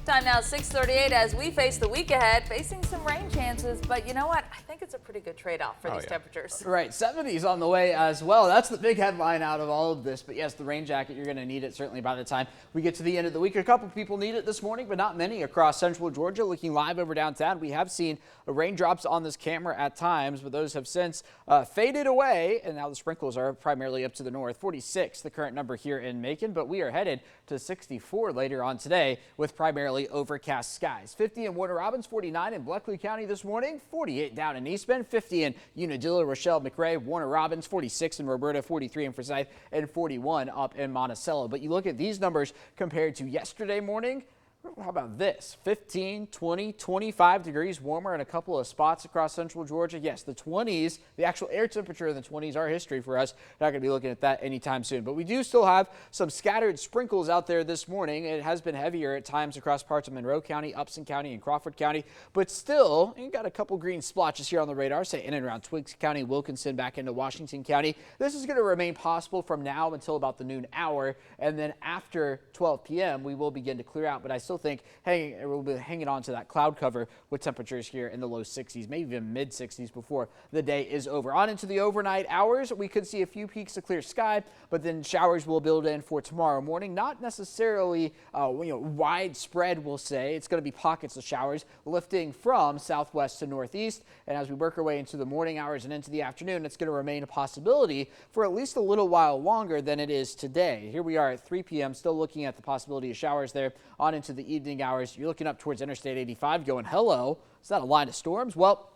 Time now 6:38 as we face the week ahead, facing some rain chances. But you know what? I think it's a pretty good trade-off for these temperatures. Right, 70s on the way as well. That's the big headline out of all of this. But yes, the rain jacket, you're going to need it certainly by the time we get to the end of the week. A couple people need it this morning, but not many across central Georgia. Looking live over downtown, we have seen raindrops on this camera at times, but those have since faded away. And now the sprinkles are primarily up to the north. 46, the current number here in Macon, but we are headed to 64 later on today with primarily overcast skies. 50 in Warner Robins, 49 in Bleckley County this morning, 48 down in East Bend, 50 in Unadilla, Rochelle, McRae, Warner Robins, 46 in Roberta, 43 in Forsyth, and 41 up in Monticello. But you look at these numbers compared to yesterday morning. How about this? 15, 20, 25 degrees warmer in a couple of spots across central Georgia. Yes, the 20s, the actual air temperature in the 20s are history for us. Not going to be looking at that anytime soon. But we do still have some scattered sprinkles out there this morning. It has been heavier at times across parts of Monroe County, Upson County, and Crawford County. But still, you got a couple green splotches here on the radar, say in and around Twiggs County, Wilkinson, back into Washington County. This is going to remain possible from now until about the noon hour. And then after 12 p.m., we will begin to clear out. But I still think we'll be hanging on to that cloud cover with temperatures here in the low 60s, maybe even mid 60s before the day is over. On into the overnight hours, we could see a few peaks of clear sky, but then showers will build in for tomorrow morning. Not necessarily widespread, we'll say. It's going to be pockets of showers lifting from southwest to northeast. And as we work our way into the morning hours and into the afternoon, it's going to remain a possibility for at least a little while longer than it is today. Here we are at 3 p.m. still looking at the possibility of showers there on into the evening hours. You're looking up towards Interstate 85 going, hello, is that a line of storms? Well,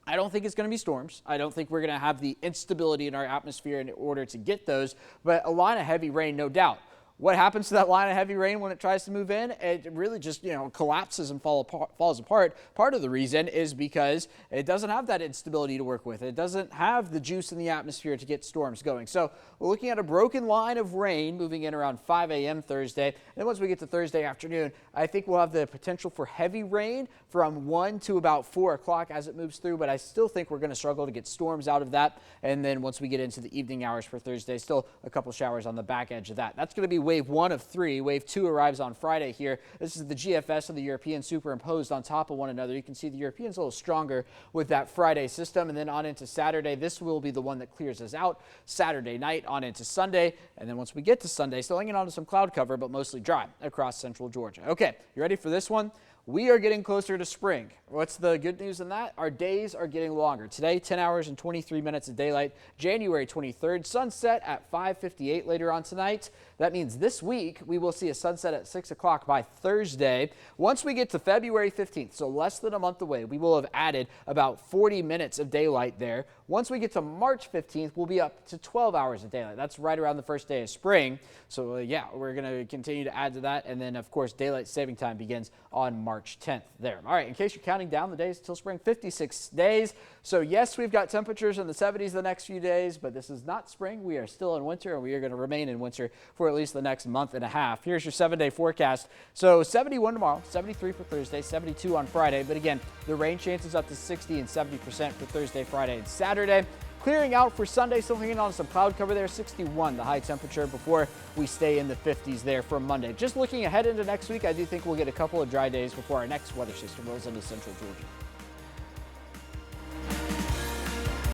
I don't think it's going to be storms. I don't think we're going to have the instability in our atmosphere in order to get those, but a line of heavy rain, no doubt. What happens to that line of heavy rain when it tries to move in? It really just, collapses and falls apart. Part of the reason is because it doesn't have that instability to work with. It doesn't have the juice in the atmosphere to get storms going. So we're looking at a broken line of rain moving in around 5 a.m. Thursday. And then once we get to Thursday afternoon, I think we'll have the potential for heavy rain from 1 to about 4 o'clock as it moves through. But I still think we're going to struggle to get storms out of that. And then once we get into the evening hours for Thursday, still a couple showers on the back edge of that. That's going to be wave 1 of 3. Wave 2 arrives on Friday here. This is the GFS and the European superimposed on top of one another. You can see the European's a little stronger with that Friday system. And then on into Saturday, this will be the one that clears us out. Saturday night on into Sunday. And then once we get to Sunday, still hanging on to some cloud cover, but mostly dry across central Georgia. Okay, you ready for this one? We are getting closer to spring. What's the good news in that? Our days are getting longer. Today, 10 hours and 23 minutes of daylight. January 23rd, sunset at 5:58 later on tonight. That means this week we will see a sunset at 6 o'clock by Thursday. Once we get to February 15th, so less than a month away, we will have added about 40 minutes of daylight there. Once we get to March 15th, we'll be up to 12 hours of daylight. That's right around the first day of spring. So yeah, we're going to continue to add to that. And then, of course, daylight saving time begins on March 10th there. All right, in case you're counting down the days until spring, 56 days. So yes, we've got temperatures in the 70s the next few days, but this is not spring. We are still in winter, and we are going to remain in winter for at least the next month and a half. Here's your 7-day forecast. So 71 tomorrow, 73 for Thursday, 72 on Friday. But again, the rain chances up to 60 and 70% for Thursday, Friday, and Saturday. Clearing out for Sunday, still hanging on some cloud cover there, 61 the high temperature before we stay in the 50s there for Monday. Just looking ahead into next week, I do think we'll get a couple of dry days before our next weather system rolls into central Georgia.